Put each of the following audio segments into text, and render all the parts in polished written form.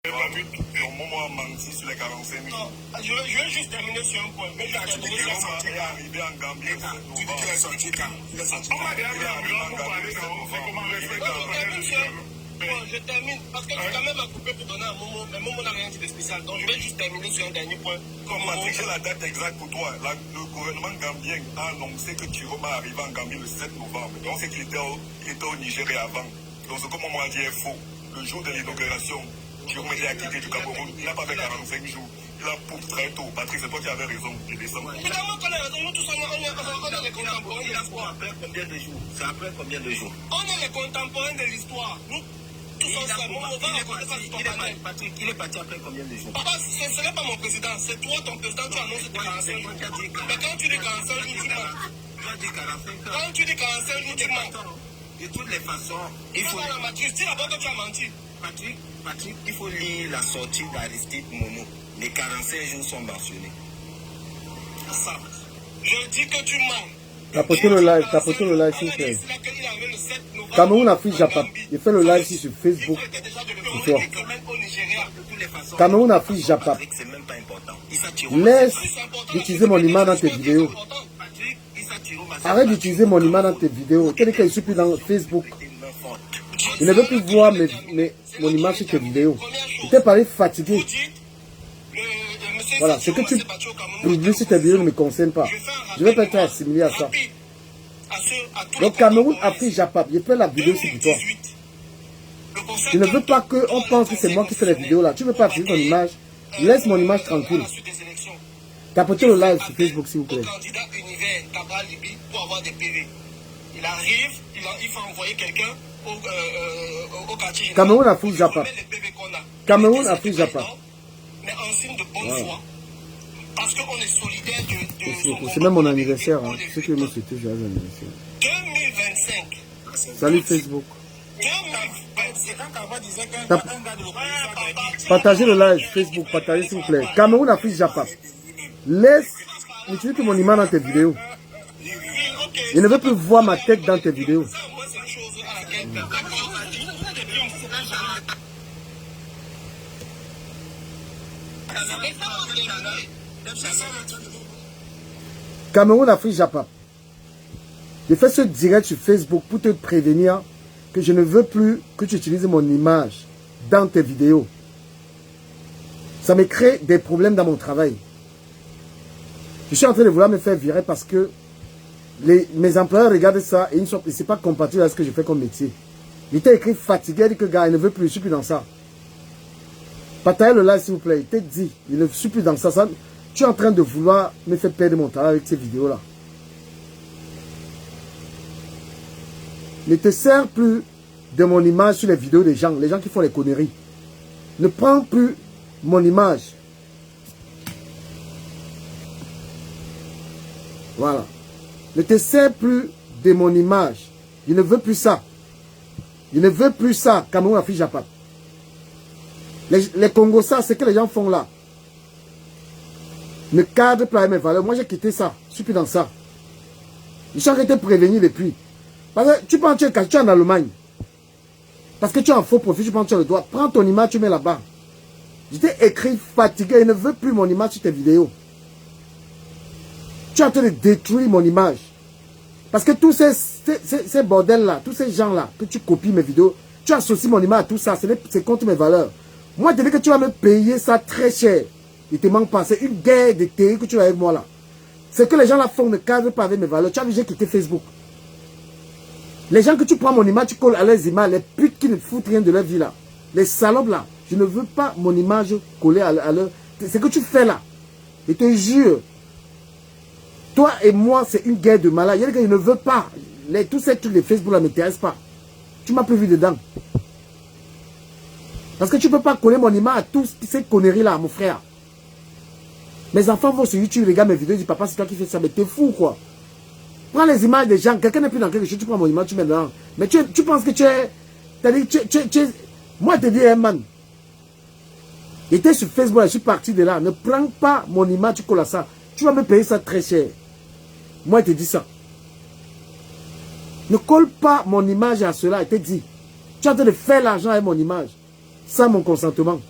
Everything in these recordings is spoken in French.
Au moment où menti sur les 45 000. Je vais juste terminer sur un point. Mais je vais Il est arrivé en Gambie. Tu dis qu'il est sorti quand? Il est sorti quand? Je termine parce que tu quand même à couper pour donner un moment, mais Momo n'a rien dit de spécial. Donc je vais juste terminer sur un dernier point. Comme Patrick, j'ai la date exacte pour toi. Le gouvernement gambien a annoncé que Jérôme est arrivé en Gambie le 7 novembre. Donc c'est qu'il était au Nigeria avant. Donc ce que Momo a dit est faux. Le jour de l'inauguration, Jérôme était quitté du Cameroun. Il n'a pas fait 45 jours. Il a pour très tôt. Patrick, c'est toi qui avais raison de descendre. Évidemment qu'on a raison. Nous tous, on est les contemporains de l'histoire. Après combien de jours? C'est après combien de jours? On est les contemporains de l'histoire. Nous tous ensemble, Patrick, il est parti après combien de jours? Papa, ce n'est pas mon président. C'est toi, ton président, tu annonces 45 jours. Mais quand tu dis 45 jours, tu mens. Quand tu dis 45 jours, tu mens. De toutes les façons, il faut... Dis d'abord que tu as menti. Patrick, il faut lire la sortie d'Aristide Mono. Les 45 jours sont mentionnés. Ça. Je dis que tu mens. Tapotez le live, s'il vous plaît. Cameroun, Afrique, Japon. Il fait le live ici sur Facebook. Cameroun, Afrique, Japon. Laisse d'utiliser mon image dans tes vidéos. Arrête d'utiliser mon image dans tes vidéos. Tel que je suis plus dans Facebook. Il ne veut plus voir mon image sur tes vidéos. Il t'est parlé fatigué. Voilà, ce que tu publies sur tes vidéos ne me concerne pas. Je vais pas être assimilé à ça. Donc Cameroun, Afrique, Japon, je fais la vidéo sur toi. Je ne veux pas qu'on pense que c'est moi qui fais les vidéos là. Tu ne veux pas afficher ton image. Laisse mon image tranquille. Tapotez le live sur Facebook s'il vous plaît. Il arrive, il faut envoyer quelqu'un au quartier. Cameroun, Afrique, Japon. Cameroun, Afrique, Japon. Mais en signe de bonne foi. Parce qu'on est solidaire de c'est même mon anniversaire. Hein. Ceux qui me souhaitent, j'ai un anniversaire. 2025. Salut Facebook. 2025. Partagez le live Facebook, partagez s'il vous plaît. Cameroun, Afrique, Japon. Laisse n'utilise que mon image dans tes vidéos. Je ne veux plus voir ma tête dans tes vidéos. Cameroun, Afrique, Japon. Je fais ce direct sur Facebook pour te prévenir que je ne veux plus que tu utilises mon image dans tes vidéos. Ça me crée des problèmes dans mon travail. Je suis en train de vouloir me faire virer parce que mes employeurs regardent ça et ils ne sont pas compatibles avec ce que je fais comme métier. Il était écrit fatigué, il dit que gars, il ne veut plus, je ne suis plus dans ça. Partagez le live s'il vous plaît, il t'a dit, il ne suis plus dans ça. Tu es en train de vouloir me faire perdre mon travail avec ces vidéos-là. Ne te sers plus de mon image sur les vidéos des gens qui font les conneries. Ne prends plus mon image. Voilà. Ne te sers plus de mon image. Je ne veux plus ça. Je ne veux plus ça, Cameroun, Afrique, Japon. Les Congos, ça, c'est ce que les gens font là. Ne cadre pas mes valeurs. Moi, j'ai quitté ça. Je suis plus dans ça. Je suis en train de te prévenir depuis. Parce que tu penses que tu es en Allemagne. Parce que tu as un faux profil, tu penses que tu as le droit. Prends ton image, tu mets là-bas. Je t'ai écrit fatigué. Je ne veux plus mon image sur tes vidéos. Tu es en train de détruire mon image. Parce que tous ces bordels-là, tous ces gens-là, que tu copies mes vidéos, tu associes mon image à tout ça. C'est contre mes valeurs. Moi, je te dis que tu vas me payer ça très cher. Il ne te manque pas. C'est une guerre de théorie que tu as avec moi là. C'est que les gens là font ne cadrent pas avec mes valeurs. Tu as vu, j'ai quitté Facebook. Les gens que tu prends mon image, tu colles à leurs images, les putes qui ne foutent rien de leur vie là. Les salopes là. Je ne veux pas mon image collée à leur... C'est ce que tu fais là. Je te jure. Toi et moi, c'est une guerre de malade. Il y a des gars, je ne veux pas. Tous ces trucs de Facebook là ne m'intéressent pas. Tu m'as plus vu dedans. Parce que tu ne peux pas coller mon image à toutes ces conneries là, mon frère. Mes enfants vont sur YouTube, regardent mes vidéos, ils disent papa, c'est toi qui fais ça. Mais t'es fou quoi. Prends les images des gens, quelqu'un n'est plus dans quelque chose, tu prends mon image, tu mets dedans. Mais tu penses que tu es... Moi, je te dis, hey man. J'étais sur Facebook, je suis parti de là. Ne prends pas mon image, tu colles à ça. Tu vas me payer ça très cher. Moi, je te dis ça. Ne colle pas mon image à cela, je te dis. Tu es en train de faire l'argent avec mon image. Sans mon consentement.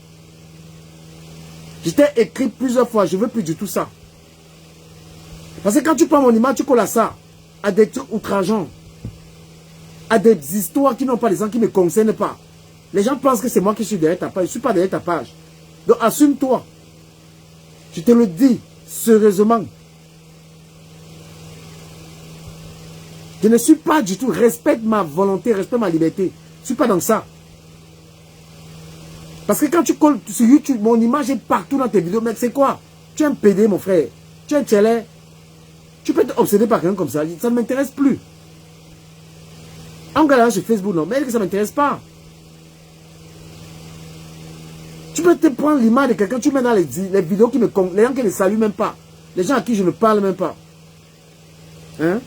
Je t'ai écrit plusieurs fois, je ne veux plus du tout ça. Parce que quand tu prends mon image, tu colles à ça, à des trucs outrageants, à des histoires qui n'ont pas les gens qui ne me concernent pas. Les gens pensent que c'est moi qui suis derrière ta page. Je ne suis pas derrière ta page. Donc assume-toi. Je te le dis sérieusement. Je ne suis pas du tout. Respecte ma volonté, respecte ma liberté. Je ne suis pas dans ça. Parce que quand tu colles sur YouTube, mon image est partout dans tes vidéos. Mais c'est quoi? Tu es un PD, mon frère. Tu es un télé. Tu peux être obsédé par quelqu'un comme ça. Ça ne m'intéresse plus. En galère sur Facebook, non. Mais ça ne m'intéresse pas. Tu peux te prendre l'image de quelqu'un, tu mets dans les vidéos qui me... Les gens qui ne saluent même pas. Les gens à qui je ne parle même pas. Hein?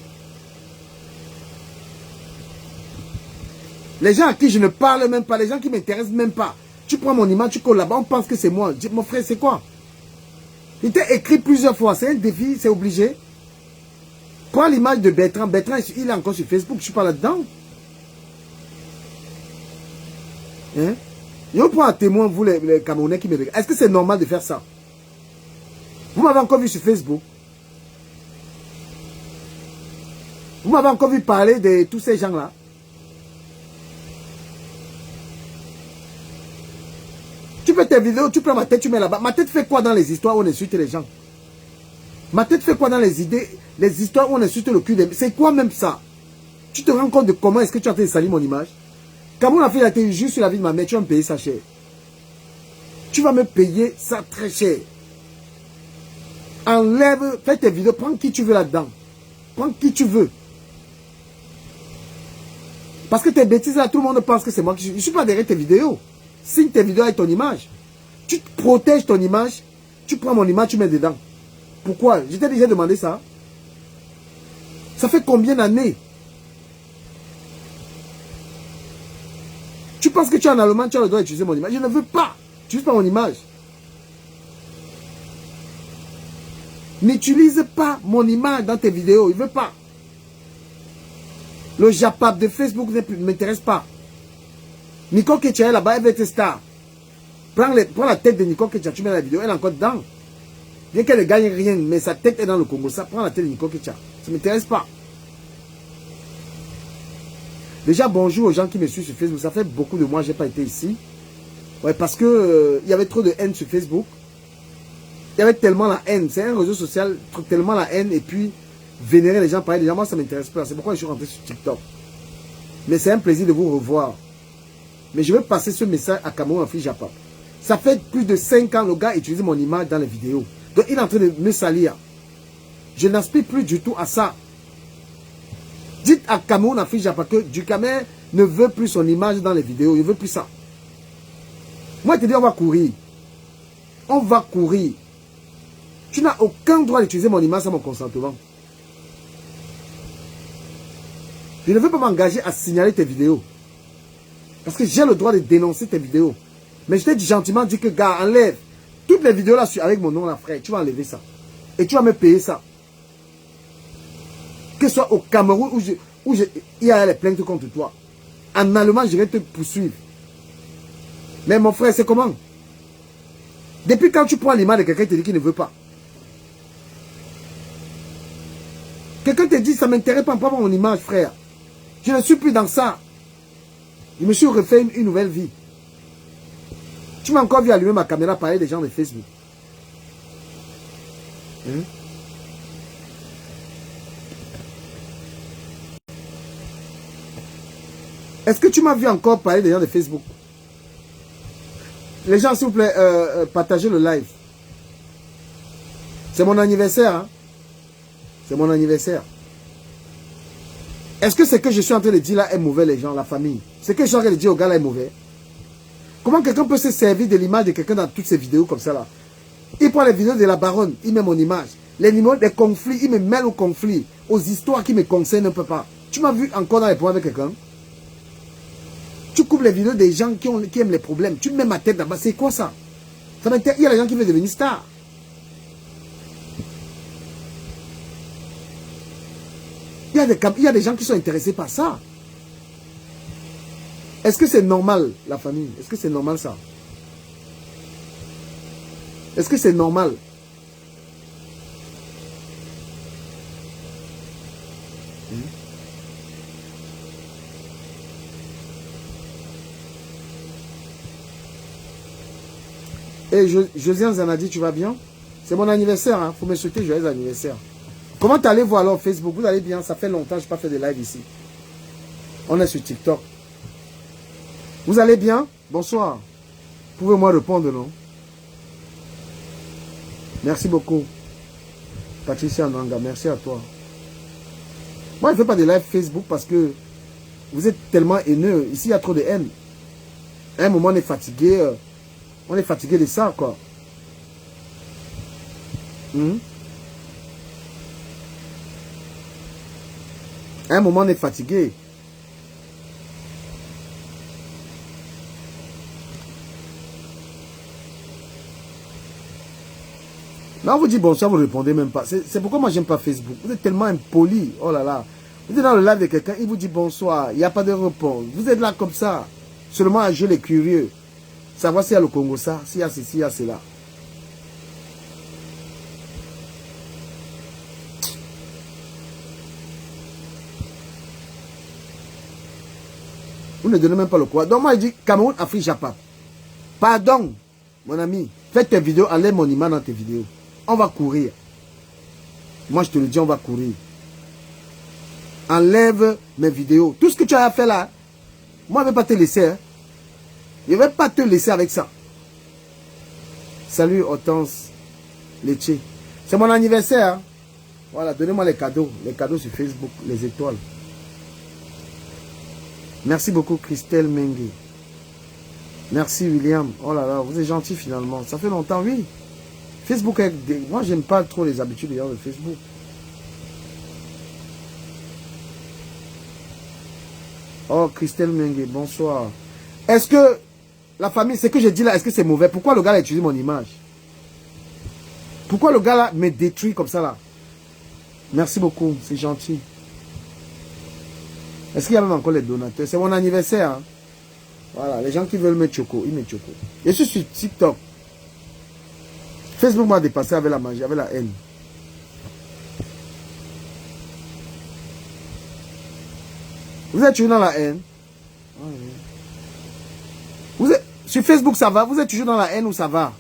Les gens à qui je ne parle même pas. Les gens qui ne m'intéressent même pas. Tu prends mon image, tu colles là-bas, on pense que c'est moi. Dis, mon frère, c'est quoi? Il t'a écrit plusieurs fois. C'est un défi, c'est obligé. Prends l'image de Bertrand. Bertrand, il est encore sur Facebook. Je suis pas là-dedans. Hein? Je vous prends un témoin, vous les Camerounais qui me regardent. Est-ce que c'est normal de faire ça? Vous m'avez encore vu sur Facebook. Vous m'avez encore vu parler de tous ces gens-là. Tu fais tes vidéos, tu prends ma tête, tu mets là-bas. Ma tête fait quoi dans les histoires où on insulte les gens? Ma tête fait quoi dans les idées, les histoires où on insulte le cul des... C'est quoi même ça? Tu te rends compte de comment est-ce que tu as fait salir mon image? Quand mon enfant a été juste sur la vie de ma mère, tu vas me payer ça cher. Tu vas me payer ça très cher. Enlève, fais tes vidéos, prends qui tu veux là-dedans. Prends qui tu veux. Parce que tes bêtises là, tout le monde pense que c'est moi qui suis. Je ne suis pas derrière tes vidéos. Signe tes vidéos avec ton image. Tu protèges ton image. Tu prends mon image, tu mets dedans. Pourquoi? Je t'ai déjà demandé ça. Ça fait combien d'années? Tu penses que tu es en Allemagne, tu as le droit d'utiliser mon image. Je ne veux pas. Tu n'utilises pas mon image. N'utilise pas mon image dans tes vidéos. Il ne veut pas. Le Japap de Facebook ne m'intéresse pas. Nicole Ketia est là-bas, elle veut être star. Prends la tête de Nicole Ketia, tu mets la vidéo, elle est encore dedans. Bien qu'elle ne gagne rien, mais sa tête est dans le Congo. Ça, prends la tête de Nicole Ketia. Ça ne m'intéresse pas. Déjà, bonjour aux gens qui me suivent sur Facebook. Ça fait beaucoup de mois que je n'ai pas été ici. Ouais, parce que il y avait trop de haine sur Facebook. Il y avait tellement la haine. C'est un réseau social, tellement la haine. Et puis, vénérer les gens, parler des gens, moi, ça ne m'intéresse pas. C'est pourquoi je suis rentré sur TikTok. Mais c'est un plaisir de vous revoir. Mais je veux passer ce message à Cameroun en fille Japap. Ça fait plus de 5 ans, le gars utilise mon image dans les vidéos. Donc, il est en train de me salir. Je n'aspire plus du tout à ça. Dites à Cameroun en fille Japap que Ducamer ne veut plus son image dans les vidéos. Il ne veut plus ça. Moi, je te dis, on va courir. On va courir. Tu n'as aucun droit d'utiliser mon image sans mon consentement. Je ne veux pas m'engager à signaler tes vidéos. Parce que j'ai le droit de dénoncer tes vidéos. Mais je t'ai gentiment dit que, gars, enlève. Toutes les vidéos là avec mon nom là, frère, tu vas enlever ça. Et tu vas me payer ça. Que ce soit au Cameroun où il y a les plaintes contre toi. En Allemagne, je vais te poursuivre. Mais mon frère, c'est comment? Depuis quand tu prends l'image de quelqu'un qui te dit qu'il ne veut pas. Quelqu'un te dit, ça ne m'intéresse pas, mon image, frère. Je ne suis plus dans ça. Je me suis refait une nouvelle vie. Tu m'as encore vu allumer ma caméra, parler des gens de Facebook. Hein? Est-ce que tu m'as vu encore parler des gens de Facebook? Les gens, s'il vous plaît, partagez le live. C'est mon anniversaire. Hein? C'est mon anniversaire. Est-ce que ce que je suis en train de dire là est mauvais, les gens, la famille? Ce que je suis en train de dire aux gars là est mauvais? Comment quelqu'un peut se servir de l'image de quelqu'un dans toutes ces vidéos comme ça là? Il prend les vidéos de la baronne, il met mon image. Les numéros des conflits, il me mêle aux conflits, aux histoires qui me concernent un peu pas. Tu m'as vu encore dans les problèmes avec quelqu'un? Tu coupes les vidéos des gens qui aiment les problèmes. Tu mets ma tête là-bas. C'est quoi ça? Il y a des gens qui veulent devenir stars. Il y a des gens qui sont intéressés par ça. Est-ce que c'est normal, la famille? Est-ce que c'est normal ça? Est-ce que c'est normal? Et Josiane Zanadi, tu vas bien? C'est mon anniversaire, hein? Faut me souhaiter joyeux anniversaire. Comment t'allez voir alors Facebook? Vous allez bien? Ça fait longtemps que je n'ai pas fait de live ici. On est sur TikTok. Vous allez bien? Bonsoir. Pouvez-moi répondre, non? Merci beaucoup. Patricia Nanga, merci à toi. Moi, je ne fais pas de live Facebook parce que vous êtes tellement haineux. Ici, il y a trop de haine. À un moment, on est fatigué. On est fatigué de ça, quoi. À un moment, on est fatigué. Là, on vous dit bonsoir, vous ne répondez même pas. C'est pourquoi moi, j'aime pas Facebook. Vous êtes tellement impoli. Oh là là. Vous êtes dans le live de quelqu'un, il vous dit bonsoir. Il n'y a pas de réponse. Vous êtes là comme ça. Seulement à jouer les curieux. Savoir s'il y a le Congo ça, s'il y a ceci, s'il y a cela. Vous ne donnez même pas le quoi. Donc moi, je dis Cameroun, Afrique, Japon. Pardon, mon ami. Faites tes vidéos, enlève mon image dans tes vidéos. On va courir. Moi, je te le dis, on va courir. Enlève mes vidéos. Tout ce que tu as fait là, moi, je ne vais pas te laisser. Hein. Je ne vais pas te laisser avec ça. Salut, Hortense Leche. C'est mon anniversaire. Hein. Voilà, donnez-moi les cadeaux. Les cadeaux sur Facebook, les étoiles. Merci beaucoup, Christelle Mengue. Merci, William. Oh là là, vous êtes gentil finalement. Ça fait longtemps, oui. Facebook, moi, j'aime pas trop les habitudes de Facebook. Oh, Christelle Mengue, bonsoir. Est-ce que la famille, ce que je dis là, est-ce que c'est mauvais? Pourquoi le gars a utilisé mon image? Pourquoi le gars là me détruit comme ça là? Merci beaucoup, c'est gentil. Est-ce qu'il y a même encore les donateurs? C'est mon anniversaire. Hein? Voilà, les gens qui veulent me choco, ils me choco. Je suis sur TikTok. Facebook m'a dépassé avec la magie, avec la haine. Vous êtes toujours dans la haine? Vous êtes, sur Facebook, ça va? Vous êtes toujours dans la haine ou ça va?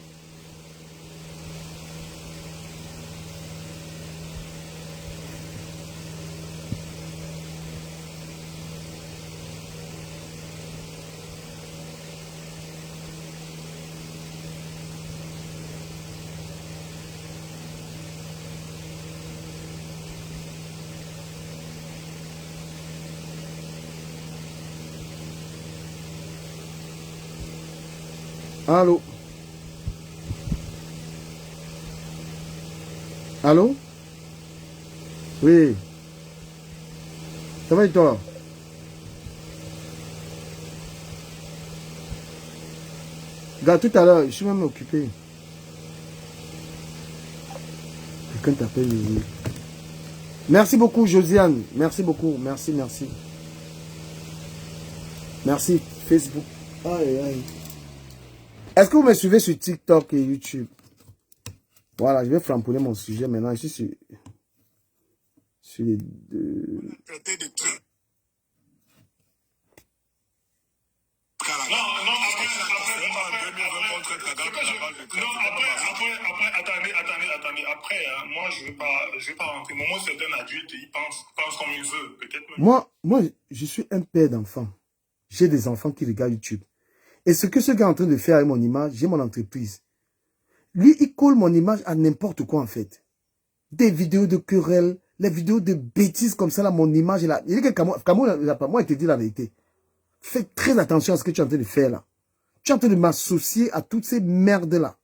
Allô? Allô? Oui. Ça va et toi? Regarde, tout à l'heure, je suis même occupé. Quelqu'un t'appelle. Merci beaucoup, Josiane. Merci beaucoup. Merci, merci. Merci, Facebook. Aïe, aïe. Est-ce que vous me suivez sur TikTok et YouTube? Voilà, je vais framponner mon sujet maintenant. Je suis sur les deux. Attendez. Après, hein, moi, je vais pas rentrer. Moi, c'est un adulte, il pense comme il veut. Peut-être. Moi, je suis un père d'enfants. J'ai des enfants qui regardent YouTube. Et ce que ce gars est en train de faire avec mon image, j'ai mon entreprise. Lui, il colle mon image à n'importe quoi, en fait. Des vidéos de querelles, les vidéos de bêtises comme ça, là, mon image est là. Il dit que Cameroun, moi, il te dit la vérité. Fais très attention à ce que tu es en train de faire, là. Tu es en train de m'associer à toutes ces merdes-là.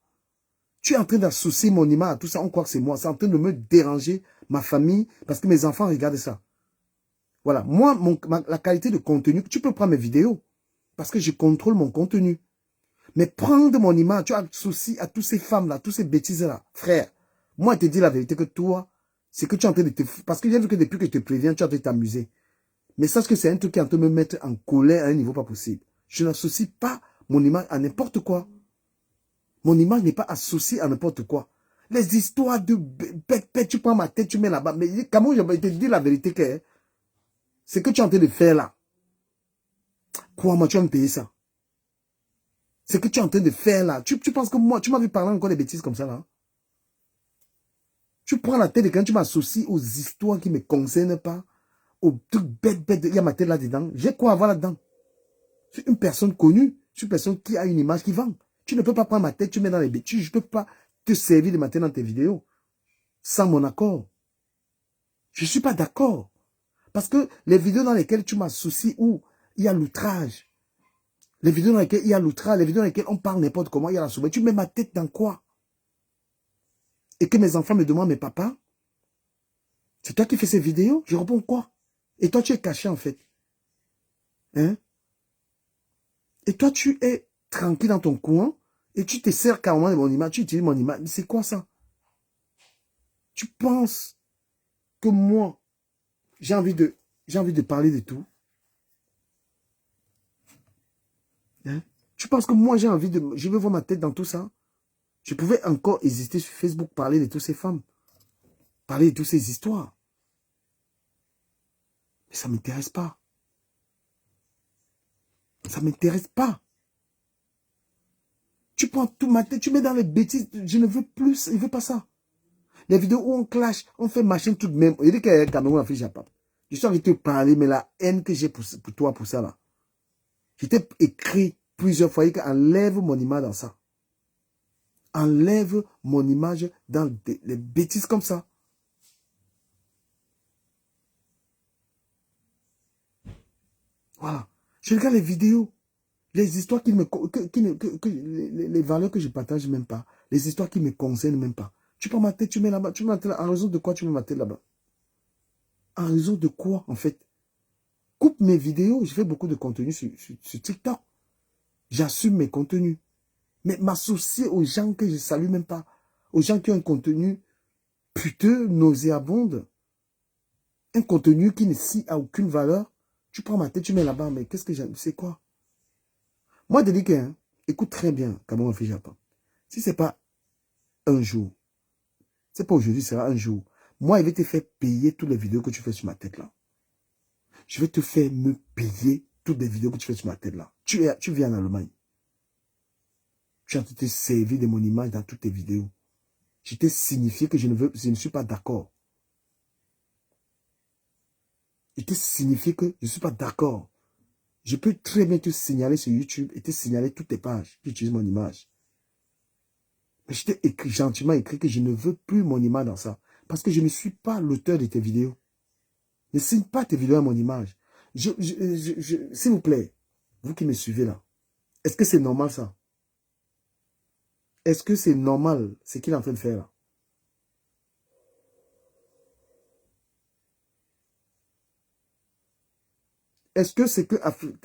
Tu es en train d'associer mon image à tout ça, on croit que c'est moi. C'est en train de me déranger, ma famille, parce que mes enfants regardent ça. Voilà. Moi, la qualité de contenu, tu peux prendre mes vidéos. Parce que je contrôle mon contenu. Mais prendre mon image, tu as souci à toutes ces femmes-là, toutes ces bêtises-là. Frère, moi, je te dis la vérité que toi, c'est que tu es en train de te... Parce que j'ai vu que depuis que je te préviens, tu es en train de t'amuser. Mais sache que c'est un truc qui est en train de me mettre en colère à un niveau pas possible. Je n'associe pas mon image à n'importe quoi. Mon image n'est pas associée à n'importe quoi. Les histoires de bête, tu prends ma tête, tu mets là-bas. Mais comment je te dis la vérité que ce que tu es en train de faire là, crois-moi, tu vas me payer ça. Ce que tu es en train de faire là, tu penses que moi, tu m'as vu parler encore des bêtises comme ça là? Tu prends la tête de quelqu'un, tu m'associes aux histoires qui ne me concernent pas, aux trucs bêtes, il y a ma tête là-dedans. J'ai quoi à voir là-dedans? Je suis une personne connue, je suis une personne qui a une image qui vend. Tu ne peux pas prendre ma tête, tu mets dans les bêtises, je ne peux pas te servir de ma tête dans tes vidéos sans mon accord. Je ne suis pas d'accord. Parce que les vidéos dans lesquelles tu m'associes où il y a l'outrage, les vidéos dans lesquelles il y a l'outrage, les vidéos dans lesquelles on parle n'importe comment, il y a la souveraineté, tu mets ma tête dans quoi? Et que mes enfants me demandent, mais papa, c'est toi qui fais ces vidéos? Je réponds quoi? Et toi, tu es caché en fait. Hein? Et toi, tu es tranquille dans ton coin et tu te sers carrément de mon image, tu utilises mon image. C'est quoi ça? Tu penses que moi, j'ai envie de parler de tout? Hein? Tu penses que moi, je veux voir ma tête dans tout ça? Je pouvais encore exister sur Facebook, parler de toutes ces femmes, parler de toutes ces histoires. Mais ça ne m'intéresse pas. Ça ne m'intéresse pas. Tu prends toute ma tête, tu mets dans les bêtises. Je ne veux plus, je ne veux pas ça. Les vidéos où on clash, on fait machine tout de même. Il dit qu'il y a Cameroun en fait, Japon. Je suis en train de te parler, mais la haine que j'ai pour toi, pour ça là. Je t'ai écrit plusieurs fois qu'enlève mon image dans ça. Enlève mon image dans les bêtises comme ça. Voilà. Je regarde les vidéos, les histoires les valeurs que je partage même pas, les histoires qui me concernent même pas. Tu prends ma tête, tu mets là-bas, tu mets ma tête là. En raison de quoi tu mets ma tête là-bas? En raison de quoi, en fait? Coupe mes vidéos, je fais beaucoup de contenu sur TikTok. J'assume mes contenus. Mais m'associer aux gens que je salue même pas, aux gens qui ont un contenu puteux, nauséabonde, un contenu qui n'a aucune valeur, tu prends ma tête, tu mets là-bas, mais qu'est-ce que j'aime? C'est quoi? Moi, je dis que, hein, écoute très bien, Cameroun fait Japon. Si c'est pas un jour, c'est pas aujourd'hui, ce sera un jour. Moi, je vais te faire payer toutes les vidéos que tu fais sur ma tête là. Je vais te faire me payer toutes les vidéos que tu fais sur ma tête là. Tu viens en Allemagne. Tu es en train de te servir de mon image dans toutes tes vidéos. Je t'ai signifié que je ne suis pas d'accord. Je t'ai signifié que je ne suis pas d'accord. Je peux très bien te signaler sur YouTube et te signaler toutes tes pages qui utilisent mon image. Mais je t'ai gentiment écrit que je ne veux plus mon image dans ça. Parce que je ne suis pas l'auteur de tes vidéos. Ne signe pas tes vidéos à mon image. S'il vous plaît, vous qui me suivez là, est-ce que c'est normal ça? Est-ce que c'est normal ce qu'il est en train de faire là? Est-ce que ce que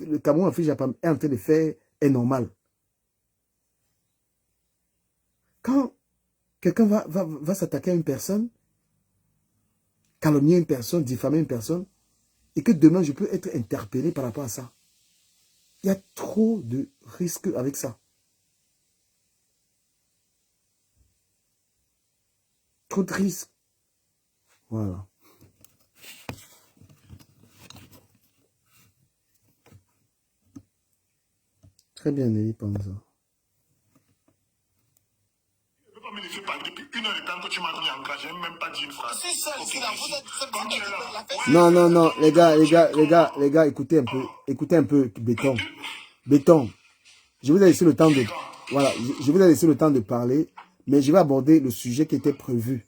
le Cameroun Afrique Japon est en train de faire est normal? Quand quelqu'un va s'attaquer à une personne, calomnier une personne, diffamer une personne, et que demain je peux être interpellé par rapport à ça, il y a trop de risques avec ça. Trop de risques. Voilà. Très bien, Nelly Panza. Je ne peux pas me laisser parler depuis 1 heure de temps que tu m'as mis en gras. Je n'ai même pas dit une phrase. Si seul, Ok, c'est la merci. vous êtes Quand tu es là, Non, les gars, écoutez un peu, béton. Je vous ai laissé le temps de, voilà, je vous ai laissé le temps de parler, mais je vais aborder le sujet qui était prévu.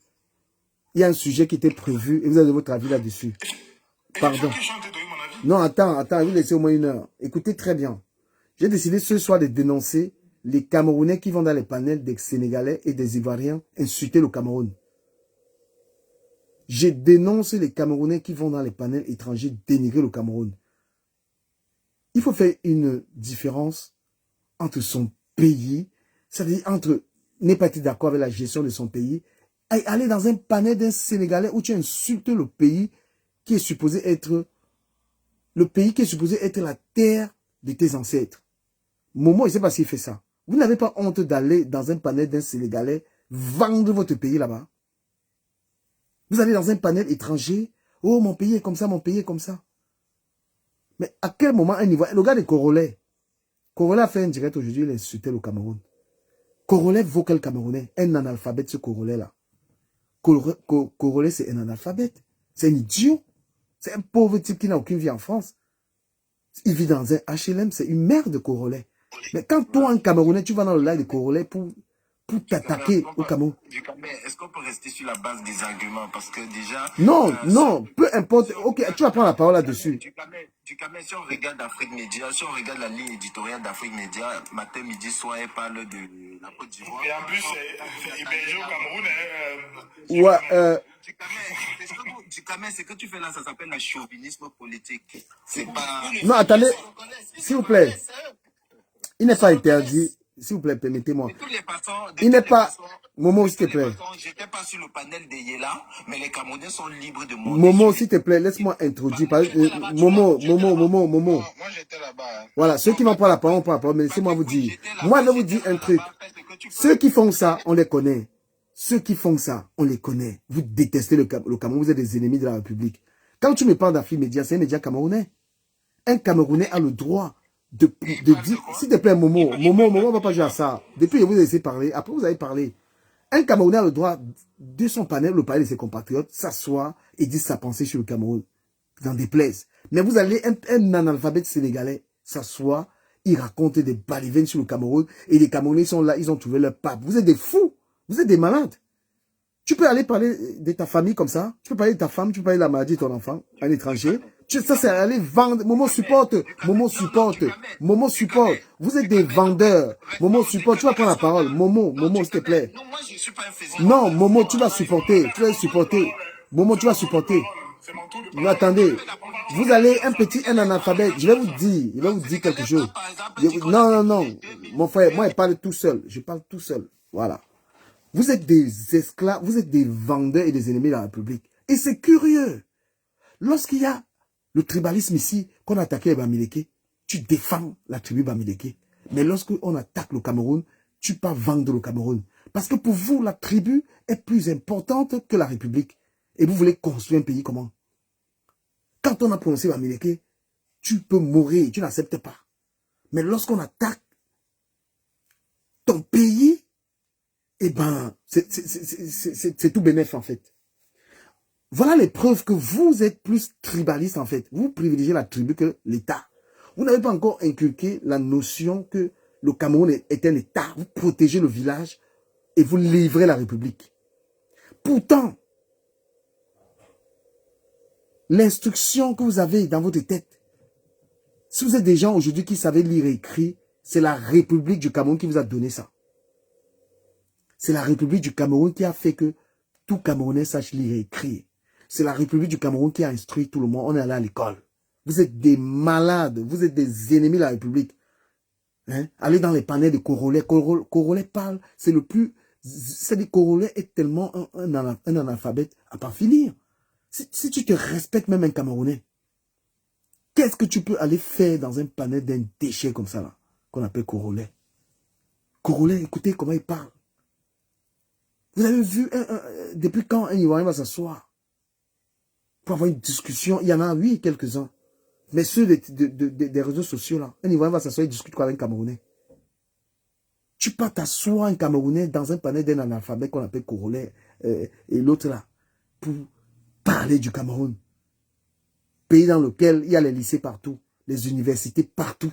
Il y a un sujet qui était prévu et vous avez votre avis là-dessus. Pardon. Non, attends, je vous laisse au moins 1 heure. Écoutez très bien. J'ai décidé ce soir de dénoncer les Camerounais qui vont dans les panels des Sénégalais et des Ivoiriens insulter le Cameroun. Je dénonce les Camerounais qui vont dans les panels étrangers dénigrer le Cameroun. Il faut faire une différence entre son pays, c'est-à-dire entre n'est pas d'accord avec la gestion de son pays, et aller dans un panel d'un Sénégalais où tu insultes le pays qui est supposé être la terre de tes ancêtres. Momo, je ne sais pas s'il fait ça. Vous n'avez pas honte d'aller dans un panel d'un Sénégalais vendre votre pays là-bas. Vous allez dans un panel étranger. Oh, mon pays est comme ça, mon pays est comme ça. Mais à quel moment un Ivoirien, le gars des Congolais, Congolais a fait un direct aujourd'hui, il a insulté le Cameroun. Congolais vaut quel Camerounais? Un analphabète, ce Congolais-là. Congolais, c'est un analphabète. C'est un idiot. C'est un pauvre type qui n'a aucune vie en France. Il vit dans un HLM, c'est une merde de Congolais. Mais quand toi, un Camerounais, tu vas dans le live des Congolais pour t'attaquer au Cameroun. Est-ce qu'on peut rester sur la base des arguments? Parce que déjà... Non, non, peu importe. Ok, tu vas prendre la parole là-dessus. Si on regarde Afrique Média, si on regarde la ligne éditoriale d'Afrique Média, matin, midi, soir, elle parle de la Côte d'Ivoire. Et en plus, hébergé au Cameroun. Ouais, Ducamel, ce que tu fais là, ça s'appelle le chauvinisme politique. C'est pas... non, attendez, s'il vous plaît. Il n'est pas interdit. S'il vous plaît, permettez-moi. Il n'est pas... Momo, s'il te plaît. J'étais pas sur le panel de Yela, mais les Camerounais sont libres de monter. Momo, s'il te plaît, laisse-moi introduire. Momo. Moi, j'étais là-bas. Voilà, ceux qui vont prendre la parole, on prend la parole, mais laissez-moi vous dire. Moi, je vais vous dire un truc. Ceux qui font ça, on les connaît. Ceux qui font ça, on les connaît. Vous détestez le Cameroun, vous êtes des ennemis de la République. Quand tu me parles d'Afrique Média, c'est un média camerounais. Un Camerounais a le droit de dire... S'il te plaît, Momo, on ne va pas jouer à ça. Depuis, je vous ai laissé parler. Après, vous avez parlé. Un Camerounais a le droit de son panel, le panel de ses compatriotes, s'asseoir et dire sa pensée sur le Cameroun. Dans des plaises. Mais vous allez, un analphabète sénégalais s'asseoir, il raconte des balivernes sur le Cameroun, et les Camerounais sont là, ils ont trouvé leur pape. Vous êtes des fous. Vous êtes des malades. Tu peux aller parler de ta famille comme ça. Tu peux parler de ta femme, tu peux parler de la maladie de ton enfant, un étranger. Ça, c'est aller vendre. Momo supporte. Vous êtes des vendeurs. Momo supporte. Tu vas prendre la parole. Momo, s'il te plaît. Non, moi, je suis pas un faisant. Non, Momo, tu vas supporter. Momo, tu vas supporter. Mais attendez. Vous allez un analphabète. Je vais vous dire quelque chose. Non. Mon frère, moi, je parle tout seul. Voilà. Vous êtes des esclaves, vous êtes des vendeurs et des ennemis de la République. Et c'est curieux. Lorsqu'il y a le tribalisme ici, qu'on a attaqué les Bamileke, tu défends la tribu Bamileke. Mais lorsqu'on attaque le Cameroun, tu pars vendre le Cameroun. Parce que pour vous, la tribu est plus importante que la République. Et vous voulez construire un pays comment? Quand on a prononcé Bamileke, tu peux mourir, tu n'acceptes pas. Mais lorsqu'on attaque ton pays, eh ben, c'est tout bénef en fait. Voilà les preuves que vous êtes plus tribaliste en fait. Vous privilégiez la tribu que l'État. Vous n'avez pas encore inculqué la notion que le Cameroun est un État. Vous protégez le village et vous livrez la République. Pourtant, l'instruction que vous avez dans votre tête, si vous êtes des gens aujourd'hui qui savent lire et écrire, c'est la République du Cameroun qui vous a donné ça. C'est la République du Cameroun qui a fait que tout Camerounais sache lire et écrire. C'est la République du Cameroun qui a instruit tout le monde. On est allé à l'école. Vous êtes des malades. Vous êtes des ennemis de la République. Hein? Allez dans les panels de Congolais. Congolais parle. C'est le plus... C'est-à-dire Congolais est tellement un analphabète à pas finir. Si tu te respectes même un Camerounais, qu'est-ce que tu peux aller faire dans un panel d'un déchet comme ça là, qu'on appelle Congolais? Congolais, écoutez comment il parle. Vous avez vu, depuis quand un Ivoirien va s'asseoir pour avoir une discussion? Il y en a, oui, quelques-uns. Mais ceux des réseaux sociaux, là, un Ivoirien va s'asseoir et discute quoi avec un Camerounais? Tu peux t'asseoir un Camerounais dans un panel d'un analphabète qu'on appelle Congolais et l'autre là, pour parler du Cameroun. Pays dans lequel il y a les lycées partout, les universités partout.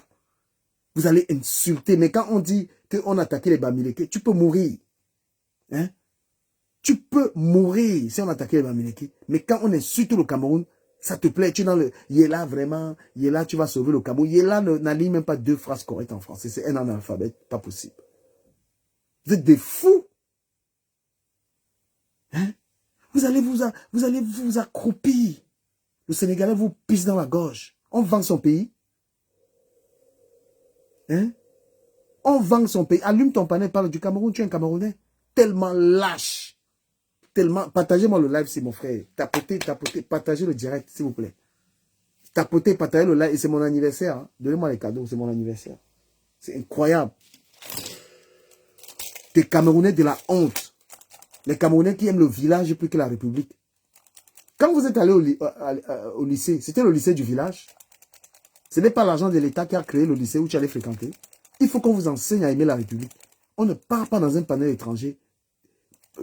Vous allez insulter. Mais quand on dit qu'on a attaqué les Bamileke, tu peux mourir. Hein? Tu peux mourir si on attaquait les Bamileke. Mais quand on insulte le Cameroun, ça te plaît. Tu es dans le Yela vraiment. Yela, tu vas sauver le Cameroun. Yela n'aligne même pas 2 phrases correctes en français. C'est un analphabète. Pas possible. Vous êtes des fous. Hein? Vous allez vous accroupir. Le Sénégalais vous pisse dans la gorge. On vend son pays. Hein? On vend son pays. Allume ton panel, parle du Cameroun. Tu es un Camerounais. Tellement lâche. Tellement. Partagez-moi le live, c'est mon frère. Tapotez. Partagez le direct, s'il vous plaît. Tapotez, partagez le live. Et c'est mon anniversaire. Hein. Donnez-moi les cadeaux, c'est mon anniversaire. C'est incroyable. Des Camerounais de la honte. Les Camerounais qui aiment le village plus que la République. Quand vous êtes allé au lycée, c'était le lycée du village. Ce n'est pas l'argent de l'État qui a créé le lycée où tu allais fréquenter. Il faut qu'on vous enseigne à aimer la République. On ne part pas dans un panel étranger.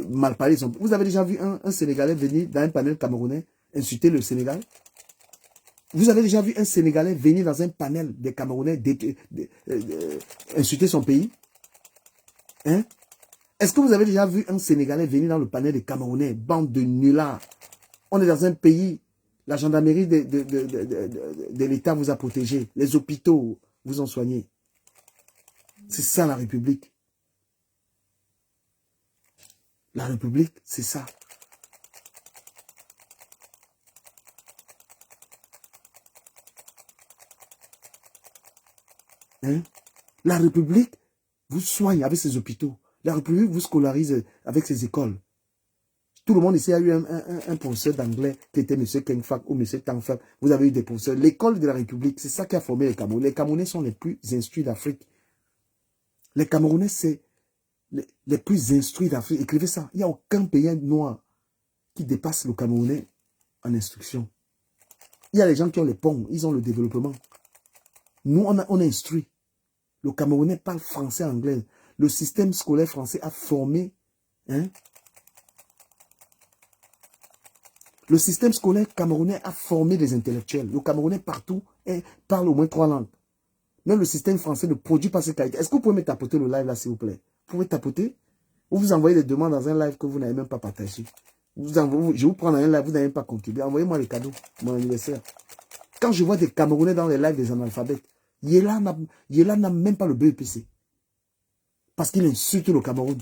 Mal parlé. Vous avez déjà vu un Sénégalais venir dans un panel camerounais insulter le Sénégal? Vous avez déjà vu un Sénégalais venir dans un panel des Camerounais insulter son pays? Hein? Est-ce que vous avez déjà vu un Sénégalais venir dans le panel des Camerounais? Bande de nullards. On est dans un pays, la gendarmerie de l'État vous a protégé. Les hôpitaux vous ont soigné. C'est ça la République. La République, c'est ça. Hein? La République vous soigne avec ses hôpitaux. La République vous scolarise avec ses écoles. Tout le monde ici a eu un professeur d'anglais qui était M. Kengfak ou M. Tangfak. Vous avez eu des professeurs. L'école de la République, c'est ça qui a formé les Camerounais. Les Camerounais sont les plus instruits d'Afrique. Les Camerounais, c'est les plus instruits d'Afrique. Écrivez ça. Il n'y a aucun pays noir qui dépasse le Camerounais en instruction. Il y a les gens qui ont les ponts. Ils ont le développement. Nous, on est instruits. Le Camerounais parle français, anglais. Le système scolaire français a formé... Hein? Le système scolaire camerounais a formé des intellectuels. Le Camerounais partout parle au moins 3 langues. Même le système français ne produit pas ces qualités. Est-ce que vous pouvez me tapoter le live là, s'il vous plaît? Vous pouvez tapoter? Ou vous envoyez des demandes dans un live que vous n'avez même pas partagé. Je vous prends dans un live, vous n'avez même pas contribué. Envoyez-moi les cadeaux, mon anniversaire. Quand je vois des Camerounais dans les lives des analphabètes, Yéla n'a même pas le BEPC. Parce qu'il insulte le Cameroun.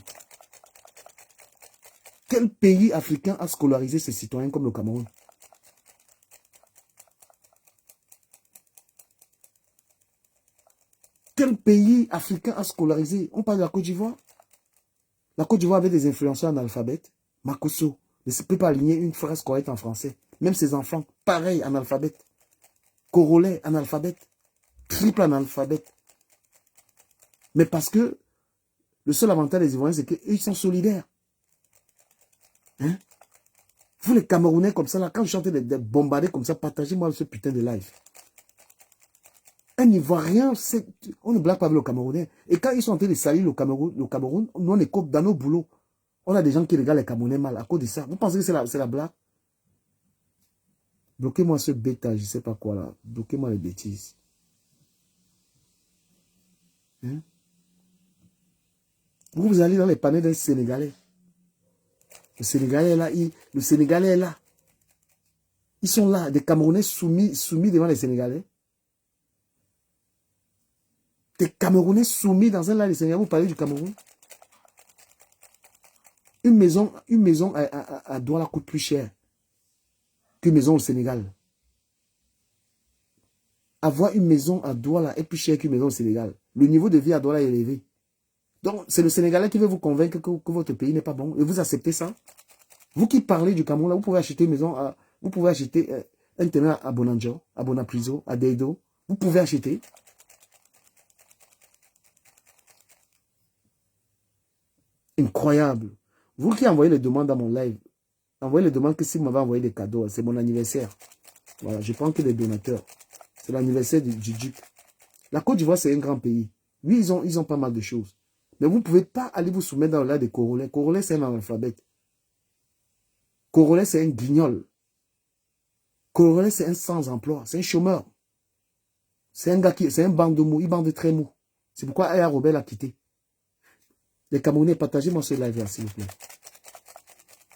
Quel pays africain a scolarisé ses citoyens comme le Cameroun? Quel pays africain a scolarisé? On parle de la Côte d'Ivoire. La Côte d'Ivoire avait des influenceurs analphabètes. Makosso ne peut pas aligner une phrase correcte en français. Même ses enfants, pareil, analphabètes. Congolais, analphabètes. Triple analphabète. Mais parce que le seul avantage des Ivoiriens, c'est qu'ils sont solidaires. Hein? Vous les Camerounais comme ça, là, quand je chante des bombardés comme ça, partagez-moi ce putain de live. Un Ivoirien, on ne blague pas avec le Camerounais. Et quand ils sont en train de salir le Cameroun, nous on est comme dans nos boulots. On a des gens qui regardent les Camerounais mal à cause de ça. Vous pensez que c'est la blague? Bloquez-moi ce bêta, je ne sais pas quoi là. Bloquez-moi les bêtises. Hein? Vous allez dans les panels des Sénégalais. Le Sénégalais est là. Le Sénégalais est là. Ils sont là, des Camerounais soumis devant les Sénégalais. Des Camerounais soumis dans un live des Sénégalais. Vous parlez du Cameroun? Une maison à Douala coûte plus cher qu'une maison au Sénégal. Avoir une maison à Douala est plus cher qu'une maison au Sénégal. Le niveau de vie à Douala est élevé. Donc, c'est le Sénégalais qui veut vous convaincre que votre pays n'est pas bon. Et vous acceptez ça? Vous qui parlez du Cameroun, là, vous pouvez acheter une maison, vous pouvez acheter un terrain à Bonanjo, à Bonapriso, à Deido. Vous pouvez acheter. Incroyable. Vous qui envoyez les demandes dans mon live, envoyez les demandes que si vous m'avez envoyé des cadeaux, c'est mon anniversaire. Voilà, je prends que des donateurs. C'est l'anniversaire du duc. La Côte d'Ivoire, c'est un grand pays. Oui, ils ont pas mal de choses. Mais vous ne pouvez pas aller vous soumettre dans le live des Congolais. Congolais, c'est un analphabète. Congolais, c'est un guignol. Congolais, c'est un sans-emploi. C'est un chômeur. C'est un gars c'est un bande de mou. Il bande très mou. C'est pourquoi Aya Robert l'a quitté. Les Camerounais, partagez-moi ce live-là, s'il vous plaît.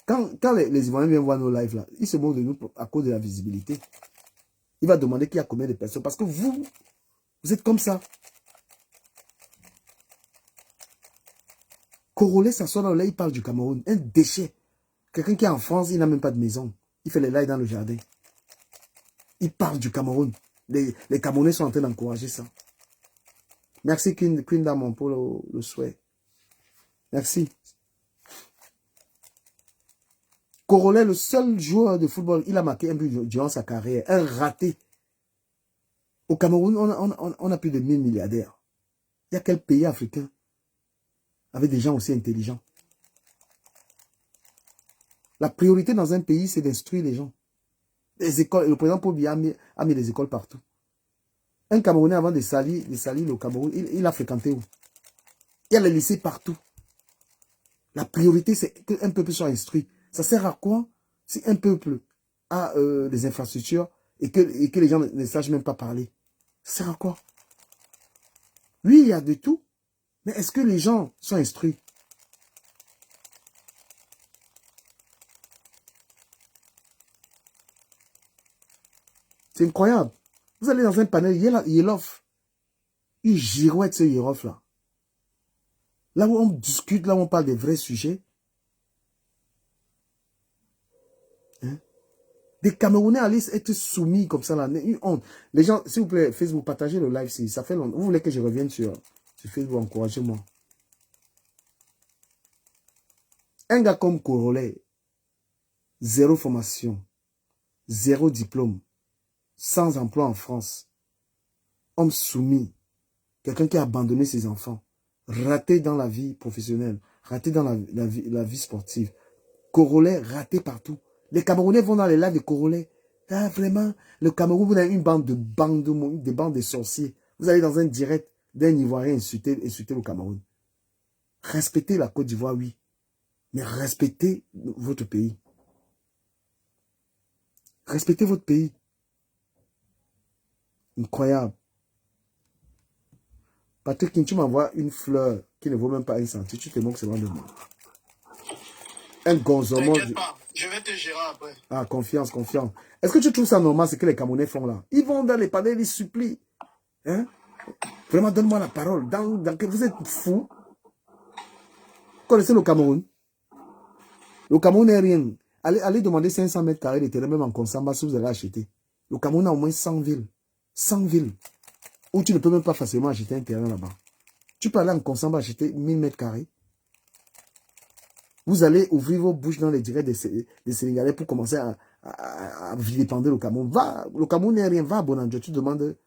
Quand les Ivoiriens viennent voir nos lives là, ils se moquent de nous à cause de la visibilité. Il va demander qu'il y a combien de personnes. Parce que vous êtes comme ça. Congolais s'assoit dans le lait, il parle du Cameroun. Un déchet. Quelqu'un qui est en France, il n'a même pas de maison. Il fait les lives dans le jardin. Il parle du Cameroun. Les Camerounais sont en train d'encourager ça. Merci Queen Dame pour le souhait. Merci. Congolais, le seul joueur de football, il a marqué un but durant sa carrière. Un raté. Au Cameroun, on a plus de 1000 milliardaires. Il y a quel pays africain avec des gens aussi intelligents. La priorité dans un pays, c'est d'instruire les gens. Les écoles, le président Paul Biya a mis les écoles partout. Un Camerounais, avant de salir le Cameroun, il a fréquenté où? Il y a les lycées partout. La priorité, c'est qu'un peuple soit instruit. Ça sert à quoi si un peuple a des infrastructures et que les gens ne sachent même pas parler? Ça sert à quoi? Oui, il y a de tout. Mais est-ce que les gens sont instruits? C'est incroyable. Vous allez dans un panel, Yelof. Il girouette ce Yelof là. Là où on discute, là où on parle des vrais sujets. Hein? Des Camerounais allaient être soumis comme ça là. Une honte. Les gens, s'il vous plaît, Facebook, partagez le live si ça fait longtemps. Vous voulez que je revienne sur Facebook, encouragez-moi. Un gars comme Corolet, zéro formation, zéro diplôme, sans emploi en France, homme soumis, quelqu'un qui a abandonné ses enfants, raté dans la vie professionnelle, raté dans la vie sportive, Corolet raté partout. Les Camerounais vont dans les lives de Corolet. Ah, vraiment, le Cameroun, vous avez une bande de sorciers. Vous allez dans un direct d'un Ivoirien insulter le Cameroun. Respectez la Côte d'Ivoire, oui. Mais respectez votre pays. Respectez votre pays. Incroyable. Patrick, tu m'envoies une fleur qui ne vaut même pas un centime. Tu te moques seulement de moi. Un gonzomon. T'inquiète pas, je vais te gérer après. Ah, confiance, confiance. Est-ce que tu trouves ça normal, ce que les Camerounais font là? Ils vont dans les panels, ils supplient. Hein? Vraiment, donne-moi la parole. Vous êtes fous. Vous connaissez le Cameroun? Le Cameroun n'est rien. Allez demander 500 mètres carrés de terrain, même en Konsamba, si vous allez acheter. Le Cameroun a au moins 100 villes. 100 villes. Où tu ne peux même pas facilement acheter un terrain là-bas. Tu peux aller en Konsamba acheter 1000 mètres carrés. Vous allez ouvrir vos bouches dans les directs des Sénégalais pour commencer à vilipender le Cameroun. Le Cameroun n'est rien. Va à Bonanjo, tu demandes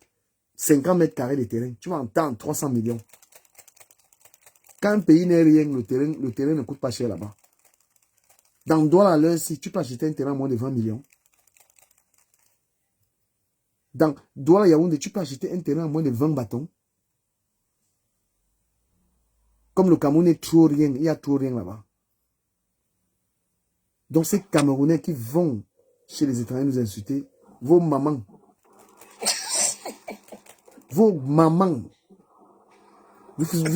50 mètres carrés de terrain. Tu vas entendre 300 millions. Quand un pays n'est rien, le terrain ne coûte pas cher là-bas. Dans Douala, l'heure, si tu peux acheter un terrain à moins de 20 millions. Dans Douala, Yaoundé, tu peux acheter un terrain à moins de 20 bâtons. Comme le Cameroun n'est trop rien, il y a trop rien là-bas. Donc ces Camerounais qui vont chez les étrangers nous insulter, vos mamans, vous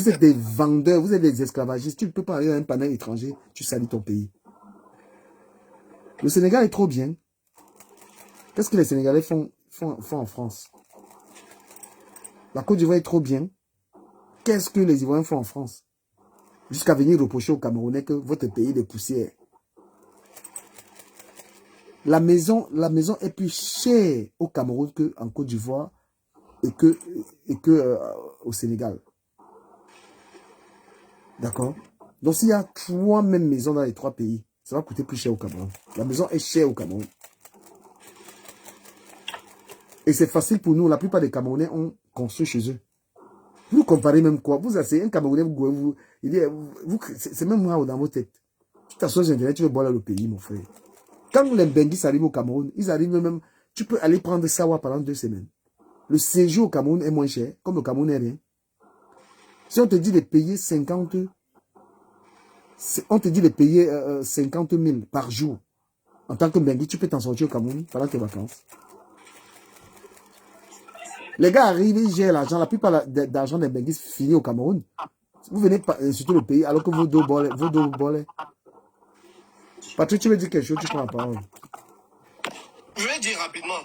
êtes des vendeurs, vous êtes des esclavagistes, tu ne peux pas aller à un panel étranger, tu salis ton pays. Le Sénégal est trop bien. Qu'est-ce que les Sénégalais font en France? La Côte d'Ivoire est trop bien. Qu'est-ce que les Ivoiriens font en France? Jusqu'à venir reprocher aux Camerounais que votre pays est de poussière. La maison est plus chère au Cameroun qu'en Côte d'Ivoire et au Sénégal. D'accord? Donc s'il y a 3 mêmes maisons dans les 3 pays, ça va coûter plus cher au Cameroun. La maison est chère au Cameroun. Et c'est facile pour nous. La plupart des Camerounais ont construit chez eux. Vous comparez même quoi? Vous asseyez un Camerounais, c'est même moi dans vos têtes. Tu t'assois sur Internet, tu veux boire le pays, mon frère. Quand les Benguis arrivent au Cameroun, ils arrivent même, tu peux aller prendre Sawa pendant 2 semaines. Le séjour au Cameroun est moins cher, comme le Cameroun n'est rien. Si on te dit de payer 50 000 par jour, en tant que Bengui, tu peux t'en sortir au Cameroun pendant tes vacances. Les gars arrivent, ils gèrent l'argent, la plupart d'argent des Benguis finit au Cameroun. Vous venez insulter le pays alors que vos deux bolets. Patrick, tu veux dire quelque chose, tu prends la parole. Je vais dire rapidement.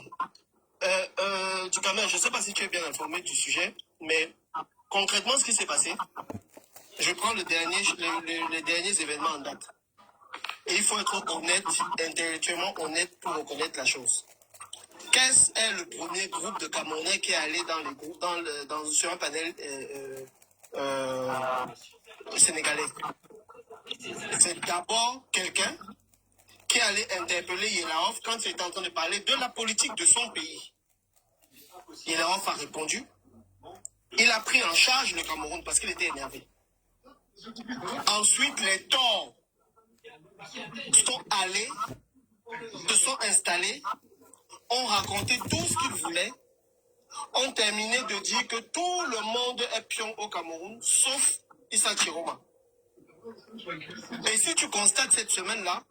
Dukamel, je ne sais pas si tu es bien informé du sujet, mais concrètement, ce qui s'est passé, je prends les derniers événements en date. Et il faut être honnête, intellectuellement honnête pour reconnaître la chose. Qu'est-ce est le premier groupe de Camerounais qui est allé sur un panel sénégalais? C'est d'abord quelqu'un qui allait interpeller Yelaof quand il était en train de parler de la politique de son pays. Yelaof a répondu. Il a pris en charge le Cameroun parce qu'il était énervé. Ensuite, les torts sont allés, se sont installés, ont raconté tout ce qu'ils voulaient, ont terminé de dire que tout le monde est pion au Cameroun, sauf Issa Chiroma. Et si tu constates cette semaine-là,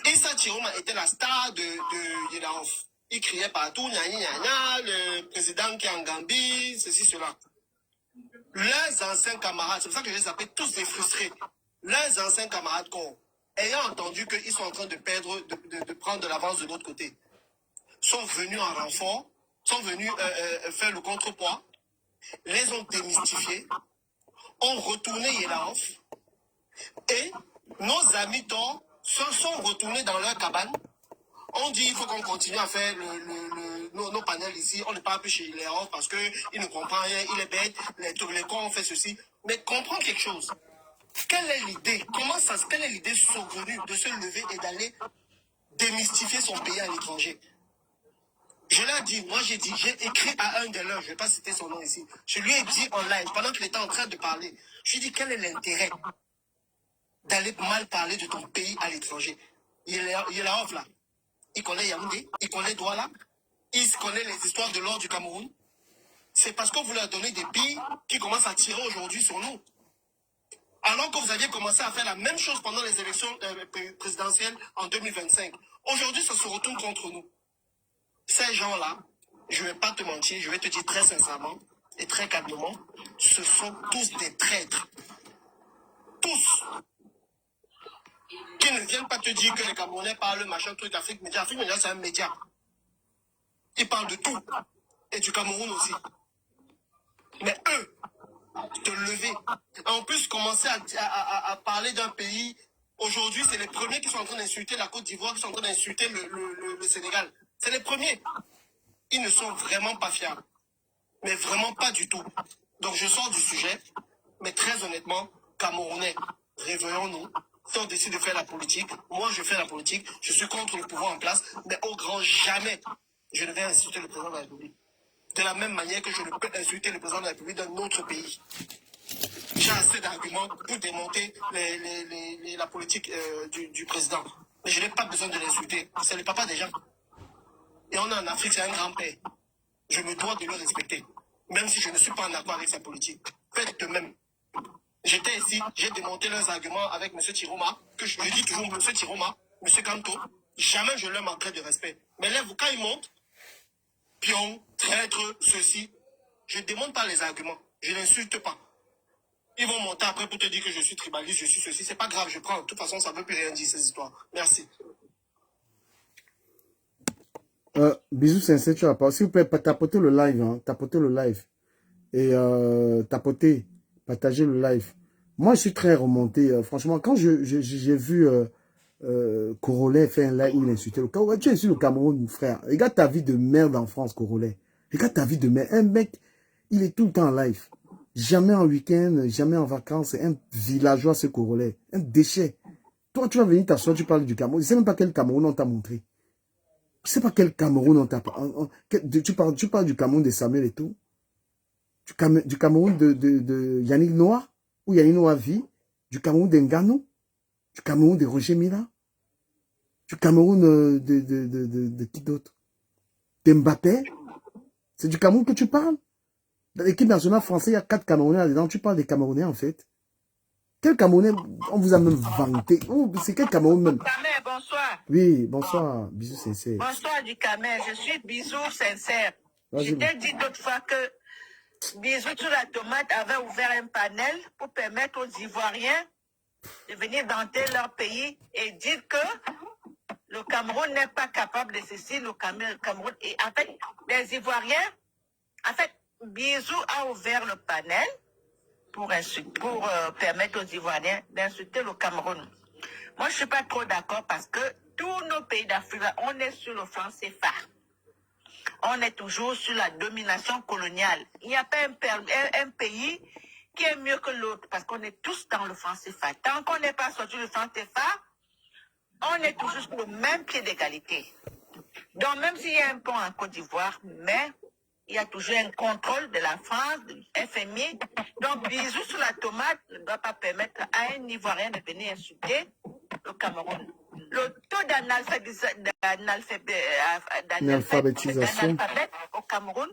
Issa Chiroma était la star de Yedaof. Il criait partout, gna gna gna, le président qui est en Gambie, ceci, cela. Leurs anciens camarades, c'est pour ça que je les appelle tous des frustrés, leurs anciens camarades ayant entendu qu'ils sont en train de perdre, de prendre de l'avance de l'autre côté, sont venus en renfort, sont venus faire le contrepoids, les ont démystifiés, ont retourné Yedaof, et nos amis Thor se sont retournés dans leur cabane. On dit qu'il faut qu'on continue à faire nos panels ici. On ne parle plus chez les off parce qu'il ne comprend rien, il est bête, les cons ont fait ceci. Mais comprends quelque chose. Quelle est l'idée? Quelle est l'idée saugrenue de se lever et d'aller démystifier son pays à l'étranger? Je l'ai dit, moi j'ai écrit à un de leurs, je ne vais pas citer son nom ici. Je lui ai dit en live, pendant qu'il était en train de parler, je lui ai dit quel est l'intérêt d'aller mal parler de ton pays à l'étranger? Il est là off là. Il connaît Yaoundé, il connaît Douala, il connaît les histoires de l'or du Cameroun. C'est parce que vous leur donnez des billes qui commencent à tirer aujourd'hui sur nous. Alors que vous aviez commencé à faire la même chose pendant les élections présidentielles en 2025. Aujourd'hui, ça se retourne contre nous. Ces gens-là, je ne vais pas te mentir, je vais te dire très sincèrement et très calmement, ce sont tous des traîtres. Tous. Qui ne viennent pas te dire que les Camerounais parlent machin truc Afrique Média. Afrique Média, c'est un média. Ils parlent de tout. Et du Cameroun aussi. Mais eux, te lever. En plus, commencer à parler d'un pays. Aujourd'hui, c'est les premiers qui sont en train d'insulter la Côte d'Ivoire, qui sont en train d'insulter le Sénégal. C'est les premiers. Ils ne sont vraiment pas fiables. Mais vraiment pas du tout. Donc, je sors du sujet. Mais très honnêtement, Camerounais, réveillons-nous. Si on décide de faire la politique, moi je fais la politique, je suis contre le pouvoir en place, mais au grand jamais, je ne vais insulter le président de la République. De la même manière que je ne peux insulter le président de la République d'un autre pays. J'ai assez d'arguments pour démonter la politique du président. Mais je n'ai pas besoin de l'insulter. C'est le papa des gens. Et on est en Afrique, c'est un grand-père. Je me dois de le respecter. Même si je ne suis pas en accord avec sa politique. Faites de même. J'étais ici, j'ai démonté leurs arguments avec M. Chiroma, que je dis toujours M. Chiroma, M. Kanto, jamais je leur manquerai de respect. Mais là, quand ils montent, pion, traître, ceci, je ne démonte pas les arguments, je n'insulte pas. Ils vont monter après pour te dire que je suis tribaliste, je suis ceci, c'est pas grave, je prends. De toute façon, ça ne veut plus rien dire, ces histoires. Merci. Bisous sincère, tu vas pas. S'il vous plaît, tapoter le live, hein, tapoter le live. Et tapoter, partager le live. Moi, je suis très remonté. Franchement, quand j'ai vu Corolet faire un live où il insultait le Cameroun, tu insultes le Cameroun, frère. Regarde ta vie de merde en France, Corolet. Regarde ta vie de merde. Un mec, il est tout le temps en live. Jamais en week-end, jamais en vacances. C'est un villageois, ce Corolet. Un déchet. Toi, tu vas venir t'asseoir, tu parles du Cameroun. Je ne sais même pas quel Cameroun on t'a montré. Je ne sais pas quel Cameroun on t'a parlé. Tu parles du Cameroun de Samuel et tout. Du Cameroun de Yannick Noah, où Yannick Noah vit, du Cameroun d'Engano, du Cameroun de Roger Mila, du Cameroun de qui d'autre? D'Mbappé. C'est du Cameroun que tu parles? Dans l'équipe nationale française, il y a 4 Camerounais là-dedans. Tu parles des Camerounais en fait. Quel Camerounais? On vous a même vanté. Oh, c'est quel Cameroun même? Camer, bonsoir. Oui, bonsoir. Bisous sincère. Bonsoir du Camer, je suis Bisous sincère. Je t'ai dit d'autres fois que Bisous sur la tomate avait ouvert un panel pour permettre aux Ivoiriens de venir vanter leur pays et dire que le Cameroun n'est pas capable de ceci, le Cameroun. Et en fait, les Ivoiriens, en fait, Bisous a ouvert le panel pour permettre aux Ivoiriens d'insulter le Cameroun. Moi, je ne suis pas trop d'accord parce que tous nos pays d'Afrique, on est sur le franc CFA. On est toujours sur la domination coloniale. Il n'y a pas un pays qui est mieux que l'autre parce qu'on est tous dans le franc CFA. Tant qu'on n'est pas sorti du franc CFA, on est toujours sur le même pied d'égalité. Donc, même s'il y a un pont en Côte d'Ivoire, mais Il y a toujours un contrôle de la France, du FMI. Donc, bisous sur la tomate ne doit pas permettre à un Ivoirien de venir insulter le Cameroun. Le taux d'alphabétisation au Cameroun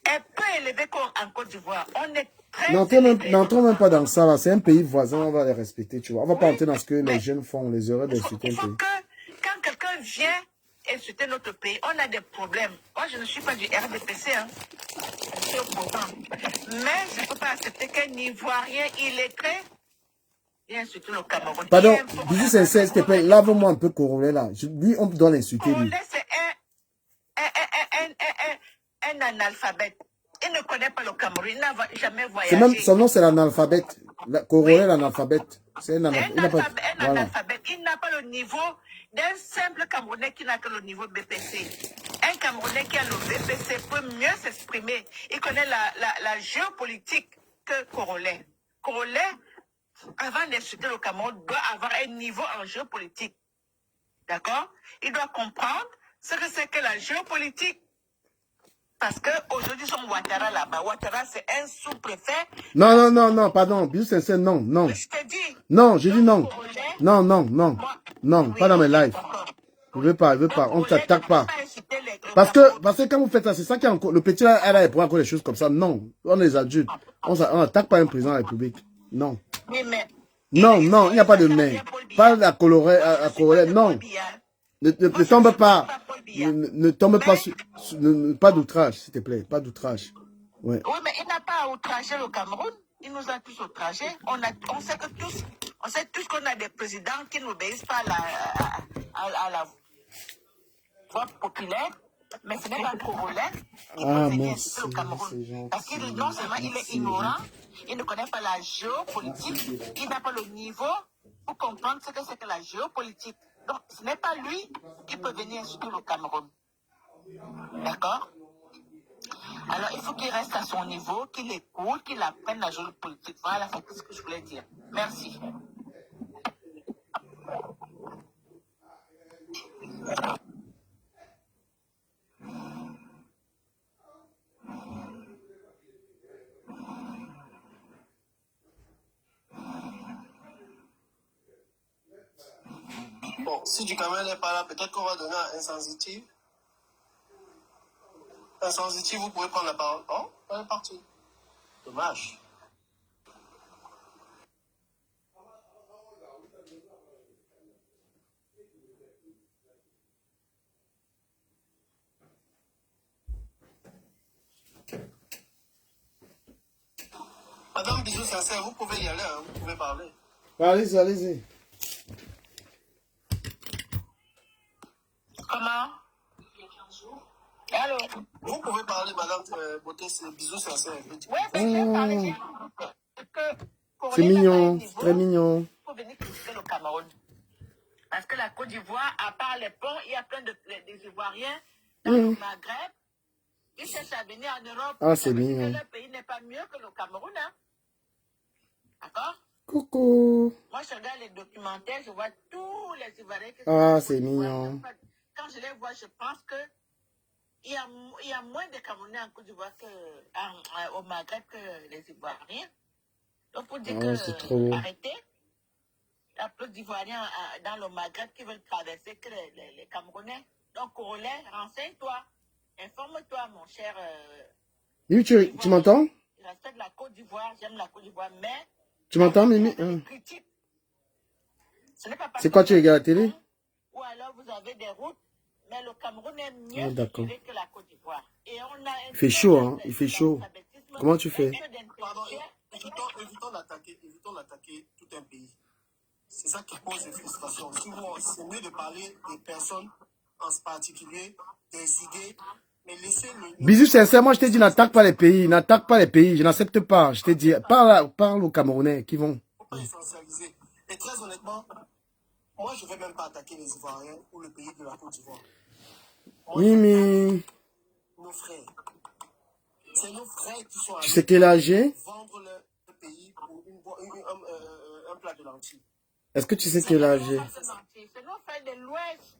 est peu élevé qu'en Côte d'Ivoire. On est très N'entrons même pas dans ça, là. C'est un pays voisin, on va les respecter, tu vois. On va pas entrer dans ce que mais les jeunes font, les erreurs d'insulter il un faut pays. que quand quelqu'un vient insulter notre pays, on a des problèmes. Moi, je ne suis pas du RDPC, hein. Je suis opposant. Mais je ne peux pas accepter qu'un Ivoirien illettré vienne insulter le Cameroun. Pardon, bisous sincère, s'il te plaît, lave-moi un peu Congolais, là. Lui, on doit l'insulter, lui. Congolais, c'est un analphabète. Il ne connaît pas le Cameroun, il n'a jamais voyagé. Même, son nom, c'est l'analphabète. Congolais, l'analphabète. C'est un analphabète. Voilà. Il n'a pas le niveau d'un simple Camerounais qui n'a que le niveau BPC. Un Camerounais qui a le BPC peut mieux s'exprimer. Il connaît la géopolitique que Congolais. Congolais, avant d'insulter le Cameroun, doit avoir un niveau en géopolitique. D'accord? Il doit comprendre ce que c'est que la géopolitique. Parce qu'aujourd'hui, son Ouattara là-bas. Ouattara, c'est un sous-préfet. Non, pardon. Bisous sincère, non. Je t'ai dit. Non, j'ai dit non. Non, Oui, pas dans mes lives. Je veux pas. On ne t'attaque pas. Parce que quand vous faites ça, c'est ça qui est encore. Le petit là, elle a pour encore des choses comme ça. Non. On est adultes. On n'attaque pas un président de la République. Non. Non, il n'y a pas de mais. Pas la colorée, non. Ne tombe pas. Ne tombe pas sur. Pas d'outrage, s'il te plaît. Pas d'outrage. Ouais. Oui, mais il n'a pas outragé le Cameroun. Il nous a tous outragés. On sait tous qu'on a des présidents qui n'obéissent pas à la voix populaire. Mais ce n'est pas le Congolais qui peut venir insulter le Cameroun. Parce que non seulement il est ignorant, il ne connaît pas la géopolitique, il n'a pas le niveau pour comprendre ce que c'est que la géopolitique. Donc, ce n'est pas lui qui peut venir insulter le Cameroun. D'accord? Alors, il faut qu'il reste à son niveau, qu'il écoute, qu'il apprenne la géopolitique. Voilà, c'est ce que je voulais dire. Merci. Bon, si du Cameroun n'est pas là, peut-être qu'on va donner à Insensitive. Insensitive, vous pouvez prendre la parole. Oh, elle est partie. Dommage. Madame Bisou Sincère, vous pouvez y aller, hein, vous pouvez parler. Allez-y. Comment? Allô? Vous pouvez parler, Madame Beauté, c'est Bisou Sincère. Oui, mais j'ai parlé. C'est mignon, c'est très mignon. Il faut venir critiquer le Cameroun. Parce que la Côte d'Ivoire, à part les ponts, il y a plein des Ivoiriens dans le Maghreb. Ils cherchent à venir en Europe. Ah, c'est mignon. Le pays n'est pas mieux que le Cameroun. Hein? D'accord? Coucou. Moi, je regarde les documentaires, je vois tous les Ivoiriens qui sont Ah, en c'est Côte d'Ivoire. mignon. Quand je les vois, je pense que il y a moins de Camerounais en Côte d'Ivoire au Maghreb que les Ivoiriens. Donc, pour dire c'est trop. arrêtez, il y a plus d'Ivoiriens dans le Maghreb qui veulent traverser que les Camerounais. Donc, Congolais, renseigne-toi. Informe-toi, mon cher. Mimi, tu m'entends? Je respecte la Côte d'Ivoire, j'aime la Côte d'Ivoire, mais. Tu m'entends, Mimi? C'est quoi, tu regardes la télé? Ou alors vous avez des routes, mais le Cameroun est mieux situé que la Côte d'Ivoire. Il fait chaud, hein? Il fait chaud. Comment tu fais? Pardon, évitons d'attaquer tout un pays. C'est ça qui pose des frustrations. C'est mieux de parler des personnes en particulier, des idées, mais laissez le... Bisous sincère, moi je t'ai dit n'attaque pas les pays, je n'accepte pas. Je t'ai dit, parle aux Camerounais qui vont. Il ne faut pas essentialiser. Et très honnêtement, moi je ne vais même pas attaquer les Ivoiriens ou le pays de la Côte d'Ivoire. Oui, mais... Nos frères. C'est nos frères qui sont Tu sais quel âge j'ai? vendre leur pays pour un plat de lentilles. Est-ce que tu sais quel âge j'ai? C'est nos frères de l'Ouest.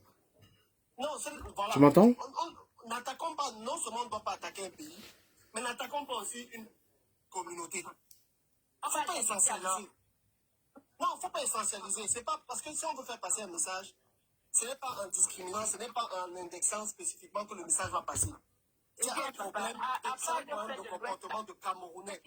Non, voilà. Tu m'entends? n'attaquons pas, non seulement on ne doit pas attaquer un pays, mais n'attaquons pas aussi une communauté. Il ne faut pas essentialiser. Non, il ne faut pas essentialiser. C'est pas parce que si on veut faire passer un message, ce n'est pas en discriminant, ce n'est pas en indexant spécifiquement que le message va passer. Il y a un problème de comportement de Camerounais.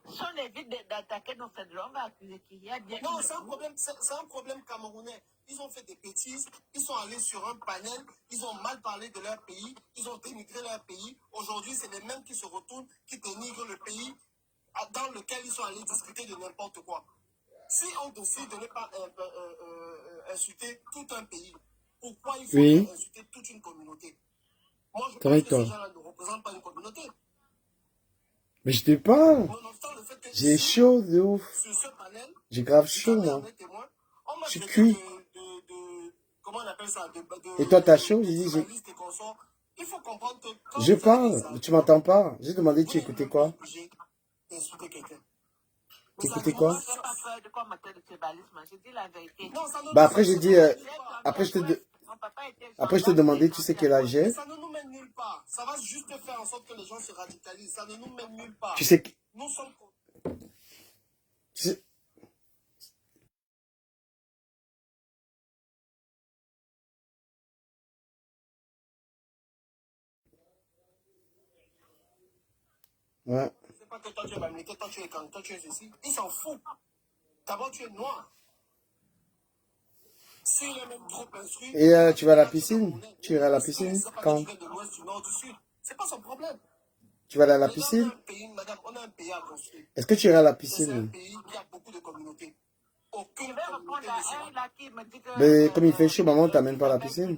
Si on évite d'attaquer nos frères de l'homme, on va accuser qu'il y a bien. Non, c'est un problème camerounais. Ils ont fait des bêtises, ils sont allés sur un panel, ils ont mal parlé de leur pays, ils ont dénigré leur pays. Aujourd'hui, c'est les mêmes qui se retournent, qui dénigrent le pays dans lequel ils sont allés discuter de n'importe quoi. Si on décide de ne pas insulter tout un pays, pourquoi il faut insulter toute une communauté? Moi, je pense que ces gens-là ne représentent pas une communauté. Mais je te parle. J'ai chaud de ouf. J'ai grave chaud, moi. Je suis cuit. Comment on appelle ça? Et toi, t'as chaud? J'ai dit, il faut comprendre que je parle, mais tu m'entends pas. J'ai demandé, tu écoutais quoi? Tu écoutais quoi? Bah après, j'ai dit, après, je te demandais, tu sais quel âge j'ai? Ça ne nous mène nulle part. Ça va juste faire en sorte que les gens se radicalisent. Ça ne nous mène nulle part. Tu sais que... Nous sommes... Tu sais... Ouais. C'est pas que toi tu es bamilité, toi tu es quand, toi tu es ceci. Ils s'en foutent. D'abord tu es noir. S'il est même trop instruit... Et tu vas à la piscine? Tu iras à la piscine? Quand? Tu viens de l'ouest, du nord, du sud. C'est pas son problème. Tu vas aller à la piscine? Madame, on a un pays à construire. Est-ce que tu iras à la C'est piscine? un pays qui a beaucoup de communautés. Aucune communauté ne sera. Mais comme il fait chaud, maman, t'amène pas à la piscine?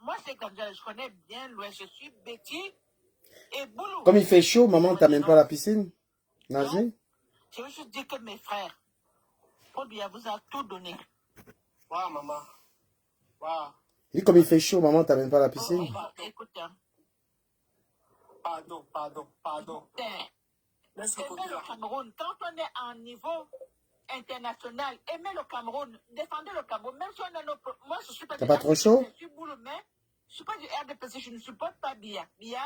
Moi, c'est comme ça, je connais bien l'Ouest. Je suis Betty et Boulou. Comme il fait chaud, maman, t'amène pas à la piscine? Nager? Je veux juste dire que mes frères, on lui vous a tout donné. Waouh, maman. Waouh. Et comme il fait chaud, maman, t'amène pas à la piscine? Écoute, hein. Pardon. Aimez le Cameroun. Quand on est en niveau international, aimez le Cameroun. Défendez le Cameroun. Même si on a nos... Moi, je suis pas... T'as pas trop chaud? Je suis Boulou, mais je suis pas du RDPC. Je ne supporte pas Bia. Bia